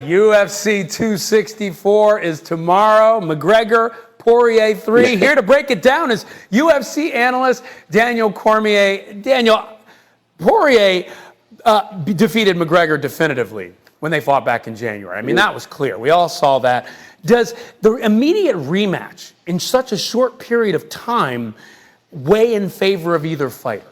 UFC 264 is tomorrow. McGregor, Poirier 3. Here to break it down is UFC analyst Daniel Cormier. Daniel, Poirier defeated McGregor definitively when they fought back in January. I mean, that was clear. We all saw that. Does the immediate rematch in such a short period of time weigh in favor of either fighter?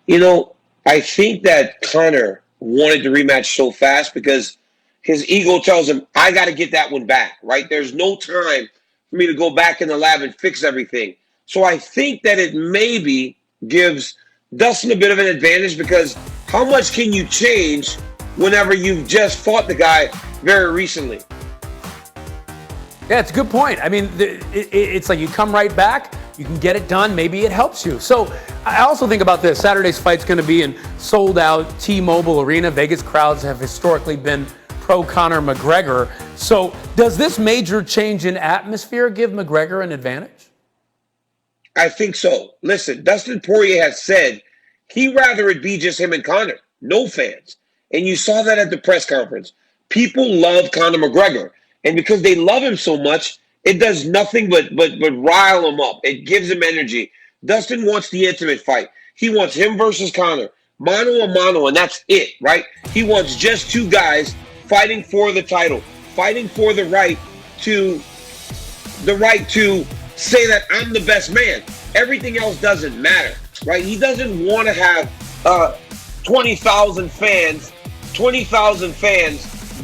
You know, I think that Conor wanted the rematch so fast because his ego tells him, I got to get that one back, right? There's no time for me to go back in the lab and fix everything. So I think that it maybe gives Dustin a bit of an advantage because how much can you change whenever you've just fought the guy very recently? Yeah, it's a good point. I mean, it's like you come right back, you can get it done, maybe it helps you. So I also think about this. Saturday's fight's going to be in sold-out T-Mobile Arena. Vegas crowds have historically been pro-Conor McGregor. So does this major change in atmosphere give McGregor an advantage? I think so. Listen, Dustin Poirier has said he'd rather it be just him and Conor, no fans. And you saw that at the press conference. People love Conor McGregor. And because they love him so much, it does nothing but rile him up. It gives him energy. Dustin wants the intimate fight. He wants him versus Conor, mano a mano, and that's it, right? He wants just two guys fighting for the title, fighting for the right to say that I'm the best man. Everything else doesn't matter, right? He doesn't want to have 20,000 fans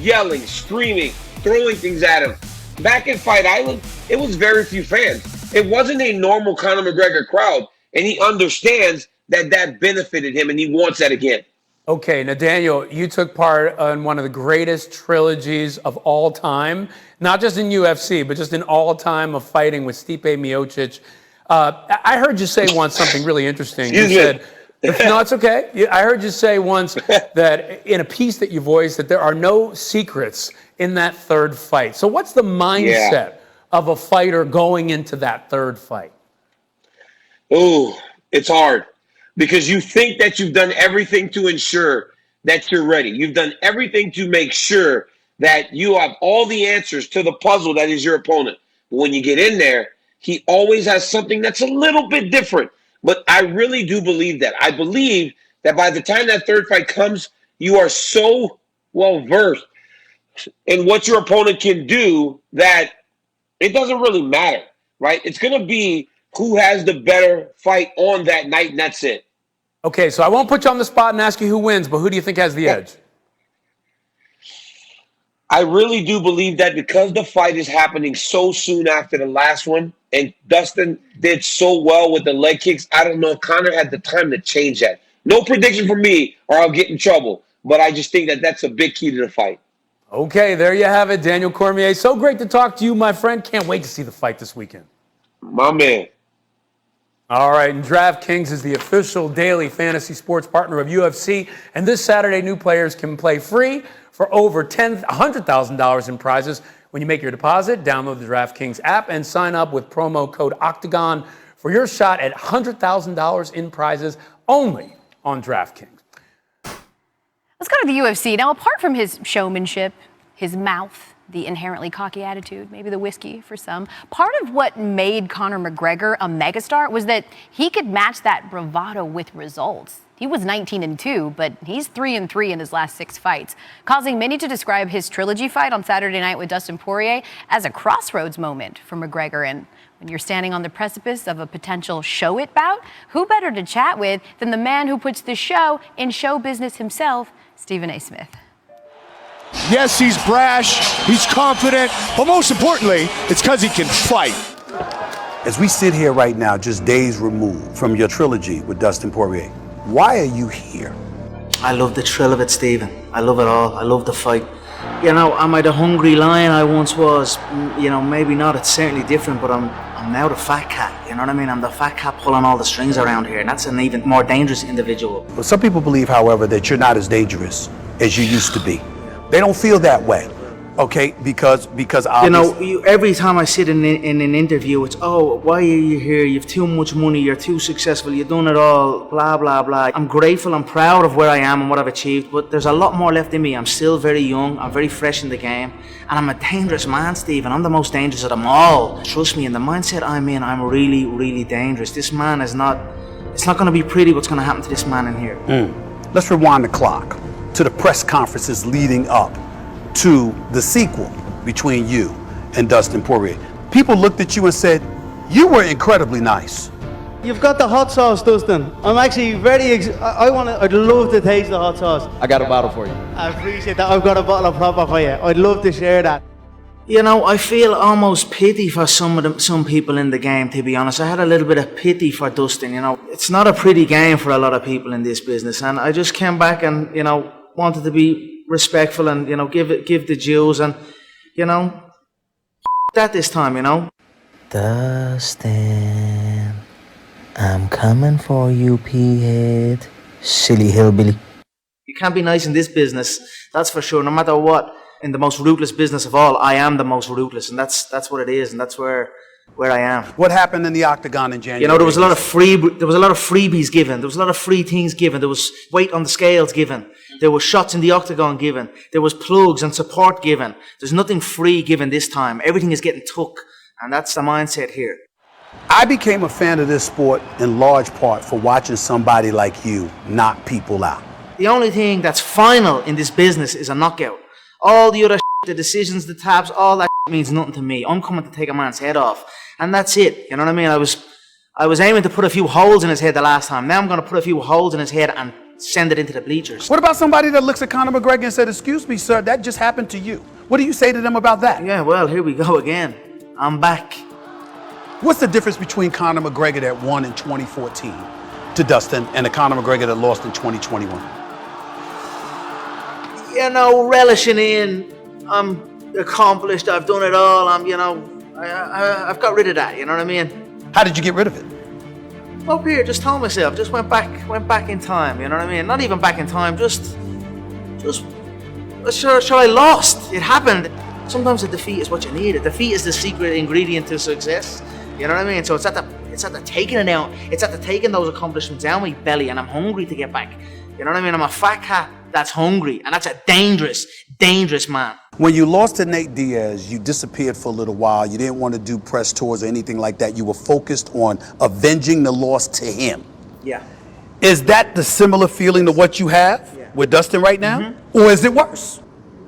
yelling, screaming, throwing things at him. Back in Fight Island, it was very few fans. It wasn't a normal Conor McGregor crowd, and he understands that benefited him, and he wants that again. Okay, now Daniel, you took part in one of the greatest trilogies of all time, not just in UFC, but just in all time of fighting with Stipe Miocic. I heard you say once something really interesting. You said, no, it's okay. I heard you say once that in a piece that you voiced that there are no secrets in that third fight. So what's the mindset of a fighter going into that third fight? Oh, it's hard because you think that you've done everything to ensure that you're ready. You've done everything to make sure that you have all the answers to the puzzle that is your opponent. But when you get in there, he always has something that's a little bit different. But I really do believe that. I believe that by the time that third fight comes, you are so well versed in what your opponent can do that it doesn't really matter, right? It's going to be who has the better fight on that night, and that's it. Okay, so I won't put you on the spot and ask you who wins, but who do you think has the edge? I really do believe that because the fight is happening so soon after the last one, and Dustin did so well with the leg kicks, I don't know if Conor had the time to change that. No prediction for me, or I'll get in trouble. But I just think that that's a big key to the fight. Okay, there you have it, Daniel Cormier. So great to talk to you, my friend. Can't wait to see the fight this weekend. My man. All right, and DraftKings is the official daily fantasy sports partner of UFC. And this Saturday, new players can play free for over $100,000 in prizes. When you make your deposit, download the DraftKings app and sign up with promo code OCTAGON for your shot at $100,000 in prizes only on DraftKings. Let's go to the UFC. Now, apart from his showmanship, his mouth, the inherently cocky attitude, maybe the whiskey for some, part of what made Conor McGregor a megastar was that he could match that bravado with results. He was 19-2, but he's 3-3 in his last 6 fights, causing many to describe his trilogy fight on Saturday night with Dustin Poirier as a crossroads moment for McGregor. And when you're standing on the precipice of a potential show-it bout, who better to chat with than the man who puts the show in show business himself, Stephen A. Smith. Yes, he's brash, he's confident, but most importantly, it's because he can fight. As we sit here right now, just days removed from your trilogy with Dustin Poirier, why are you here? I love the thrill of it, Stephen. I love it all. I love the fight. You know, am I the hungry lion I once was? You know, maybe not. It's certainly different, but I'm now the fat cat. You know what I mean? I'm the fat cat pulling all the strings around here, and that's an even more dangerous individual. Well, some people believe, however, that you're not as dangerous as you used to be. They don't feel that way. Okay, because You know, every time I sit in an interview, it's, oh, why are you here? You've too much money, you're too successful, you've done it all, blah, blah, blah. I'm grateful, I'm proud of where I am and what I've achieved, but there's a lot more left in me. I'm still very young, I'm very fresh in the game, and I'm a dangerous man, Stephen. I'm the most dangerous of them all. Trust me, in the mindset I'm in, I'm really, really dangerous. This man is not, it's not going to be pretty what's going to happen to this man in here. Let's rewind the clock to the press conferences leading up to the sequel between you and Dustin Poirier. People looked at you and said, you were incredibly nice. You've got the hot sauce, Dustin. I'm actually I'd love to taste the hot sauce. I got a bottle for you. I appreciate that. I've got a bottle of proper for you. I'd love to share that. You know, I feel almost pity for some people in the game, to be honest. I had a little bit of pity for Dustin, you know. It's not a pretty game for a lot of people in this business, and I just came back and, you know, wanted to be respectful and, you know, give the dues, and, you know, that this time, you know. Dustin, I'm coming for you, P-head. Silly hillbilly. You can't be nice in this business, that's for sure. No matter what, in the most ruthless business of all, I am the most ruthless, and that's what it is, and that's where I am. What happened in the octagon in January? You know, there was a lot of freebies given. There was a lot of free things given. There was weight on the scales given. There were shots in the octagon given. There was plugs and support given. There's nothing free given this time. Everything is getting took, and that's the mindset here. I became a fan of this sport in large part for watching somebody like you knock people out. The only thing that's final in this business is a knockout. All the other the decisions, the taps, all that means nothing to me. I'm coming to take a man's head off, and that's it. You know what I mean? I was aiming to put a few holes in his head the last time. Now I'm going to put a few holes in his head and send it into the bleachers. What about somebody that looks at Conor McGregor and said, excuse me, sir, that just happened to you? What do you say to them about that? Yeah, well, here we go again. I'm back. What's the difference between Conor McGregor that won in 2014 to Dustin and the Conor McGregor that lost in 2021? You know, relishing in, I'm accomplished, I've done it all, I've got rid of that, you know what I mean? How did you get rid of it? Up here, just told myself, just went back in time, you know what I mean? Not even back in time, sure, I lost. It happened. Sometimes a defeat is what you need. A defeat is the secret ingredient to success. You know what I mean? So it's at the taking it out. It's at the taking those accomplishments down my belly, and I'm hungry to get back. You know what I mean? I'm a fat cat that's hungry, and that's a dangerous, dangerous man. When you lost to Nate Diaz, you disappeared for a little while. You didn't want to do press tours or anything like that. You were focused on avenging the loss to him. Yeah. Is that the similar feeling to what you have with Dustin right now? Or is it worse?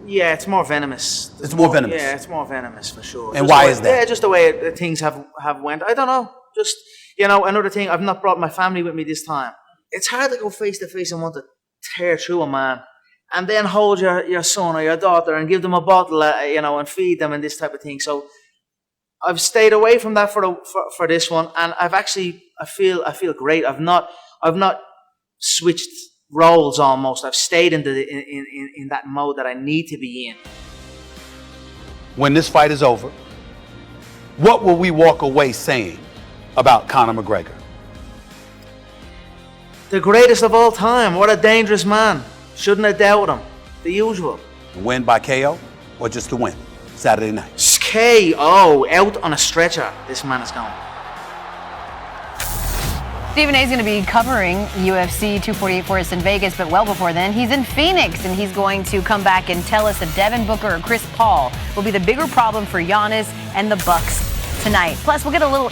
Yeah, it's more venomous. It's more venomous? Yeah, it's more venomous for sure. And why is that? Yeah, just the way things have went. I don't know. Just, you know, another thing, I've not brought my family with me this time. It's hard to go face to face and want to tear through a man and then hold your son or your daughter and give them a bottle, and feed them and this type of thing. So I've stayed away from that for this one, and I feel great. I've not switched roles almost. I've stayed in that mode that I need to be in. When this fight is over, what will we walk away saying about Conor McGregor? The greatest of all time. What a dangerous man. Shouldn't have doubted him. The usual. Win by KO or just to win Saturday night? KO, out on a stretcher. This man is gone. Stephen A is going to be covering UFC 248 for us in Vegas, but well before then, he's in Phoenix, and he's going to come back and tell us if Devin Booker or Chris Paul will be the bigger problem for Giannis and the Bucks tonight. Plus, we'll get a little